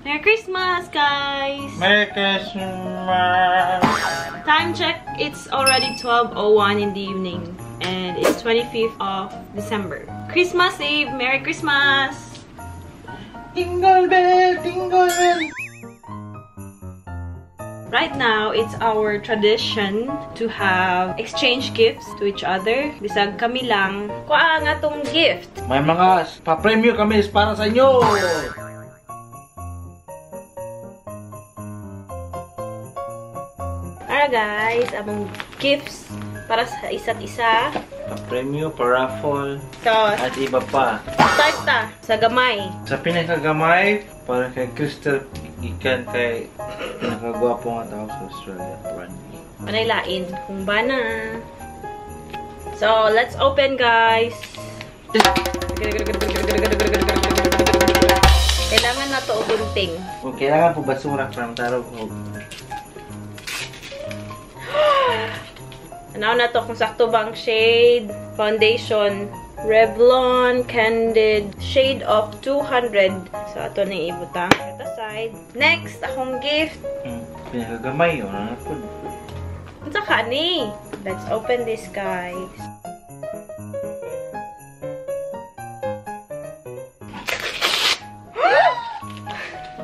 Merry Christmas, guys! Merry Christmas! Time check, it's already 12:01 in the evening. And it's 25th of December. Christmas Eve! Merry Christmas! Tingle bell! Tingle bell! Right now, it's our tradition to have exchange gifts to each other. Bisag kami lang, kuha nga tong gift. May mga pa-premyo kami para sa inyo! Para guys, among gifts para sa isa't isa. Pa-premyo, pa-raffle, So, at iba pa. start ta sa gamay. Sa pinakagamay, para kay Crystal, ikan kay pinakagwapo nga tao sa Australia, Randy. Panaylain kung ba na. So, let's open, guys. Kailangan na to ugunting. Kung kailangan po basura, parang taro ko. Ano na to kung sakto bang shade, foundation, Revlon Candid shade of 200. So, ito na ibutang. Set aside. Next, akong gift. Pinakagamay, o na po. Ang saka ni. Let's open this, guys.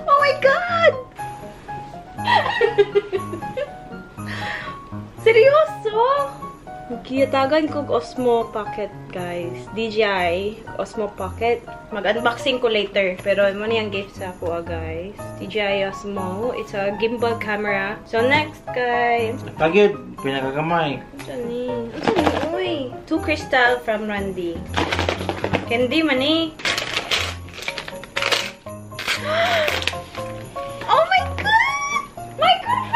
Oh my God! Seryoso? Magkiyatagan kong Osmo Pocket, guys. DJI Osmo Pocket. Mag-unboxing ko later. Pero mo na yung gift sa ako, guys. DJI Osmo. It's a gimbal camera. So, next, guys. Pagid, pinakagamay. Ano ni? Uy. 2 crystal from Randy. Candy man eh. Oh my God! Microphone!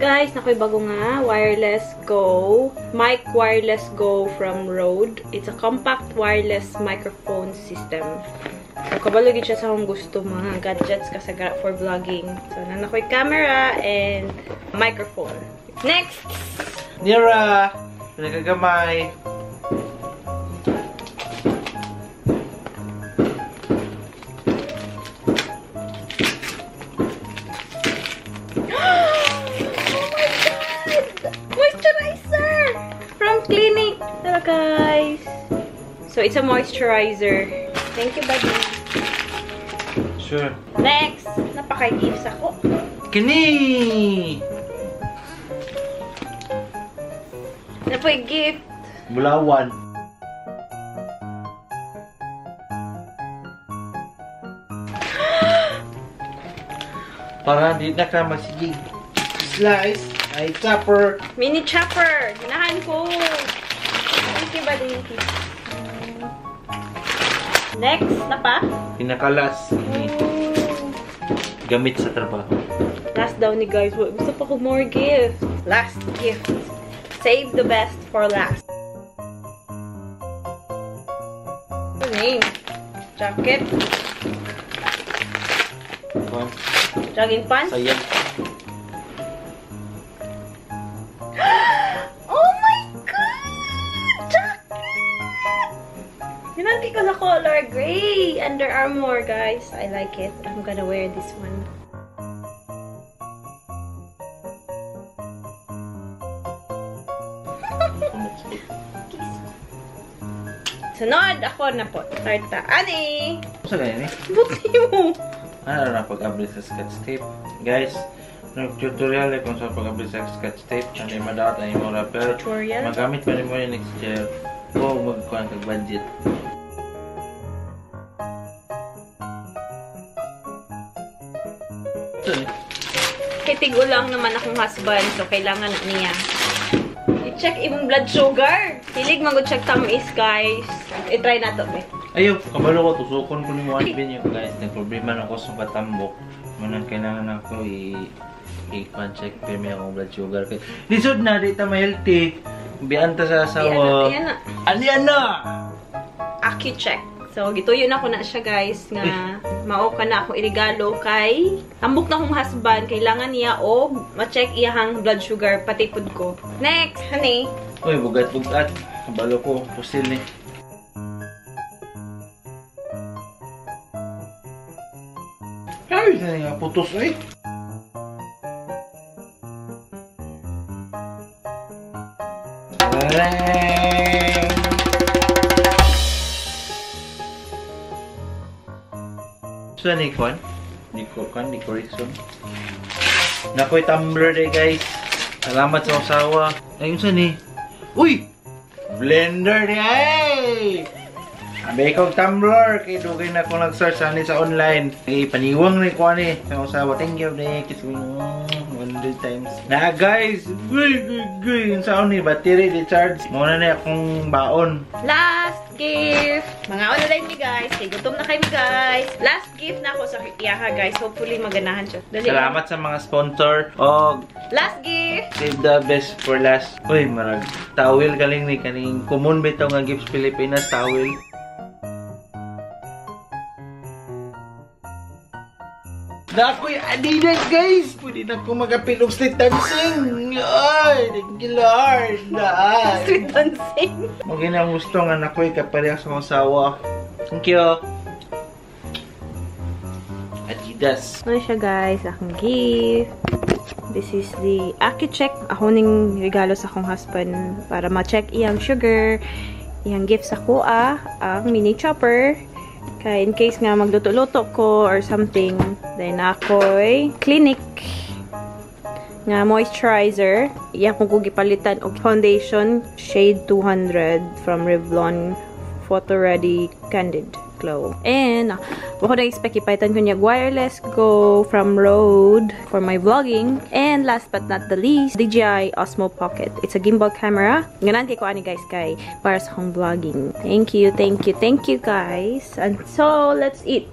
Guys, nakoy bago nga. Wireless Go. Mic Wireless Go from Rode. It's a compact wireless microphone system. So, kabalugin siya sa akong gusto mga gadgets kasagara for vlogging. So, nanakoy camera and microphone. Next! Nira, pinakagamay. Moisturizer! From Clinique! Hello, guys! So, it's a moisturizer. Thank you, buddy. Sure. Next! Napaka-gifts ako. Kini! Napaka-gift. Bulawan. Para di na ka magsigig. Slice ay chopper. Mini chopper! Hinahan ko! Thank you, buddy. Next! Na pa? Pinakalas. Gamit sa trabaho. Last daw ni guys. Gusto pa ko more gifts. Last gift. Save the best for last. Ano yun? Jacket. Jogging pants. Sayang. Oh my God! Jacket! Hinanti ko sa color gray. Under Armour, guys. I like it. I'm gonna wear this one. Sunod, ako na po. Start ta. Ani! Sa ganyan eh. Buti mo! Ano na pag-update sa sketch tape? Guys, nag-tutorial kung saan pag-update sa sketch tape. Hindi madaot na yung mura. Pero Tutorial? magamit pa rin mo yung next year. O magkuhan kag-budget. Kitigo lang naman akong husband, so kailangan niya. I-check imong blood sugar. Hilig mag-check tamis, guys. I-try na to, eh. Ayaw, kabalo ko, tusukon ko ni mo bin yung guys. Nag-problema na ko sa katambok. Manang kailangan ako i-check pa may akong blood sugar. Lisod na, di ta ma-healthy. Biyanta sa asawa. Ayan na. Alian na! AccuCheck. So, gituyo na ko na siya, guys, nga mao ka na akong irigalo kay ambok na akong husband. Kailangan niya o ma-check iyahang blood sugar, pati pud ko. Next, honey. Uy, bugat-bugat. Kabalo ko, pusil ni. Ay, na putos eh. Saan ni Kwan? Ni correction. Nakoy tumbler day guys. Salamat sa usawa. Ayun saan ni? Uy! Blender ni ay! Abay kong tumbler. Kaya dugay na akong nag-search sa online. Paniwang ni Kwan eh. Sa usawa. Thank you day. Kiss me 100 times. Na guys! Guy! Yung saan ni? Battery recharge. Muna na akong baon. Last gift! Mga online ni guys. Kay gutom na kayo guys. Last gift na ako sa Iyaha guys. Hopefully maganahan siya. Dali. Salamat sa mga sponsor. Og Last gift! save the best for last. Uy, marag. Towel galing ni kaning. Common bitaw nga gifts Pilipinas. Towel. Na ako'y Adidas guys! Pwede na akong mag-apil og street dancing! Ay! Thank you Lord! Ay! Street dancing! Huwag na gusto nga na ako'y kapareha sa mga asawa. Thank you! Adidas! Ano siya guys? Akong gift. This is the AccuCheck. Ako ning regalo sa akong husband para ma-check iyang sugar. Iyang gift sa kuha. Ang mini chopper. Kaya in case nga magluto-luto ko or something, then ako'y Clinique nga moisturizer. Iyan kong gipalitan og foundation shade 200 from Revlon Photo Ready Candid Glow. And ako na-expect ipalitan ko niya wireless go from Rode for my vlogging. And last but not the least, DJI Osmo Pocket. It's a gimbal camera. Ganan kay ko ani guys kay para sa akong vlogging. Thank you guys. And so let's eat.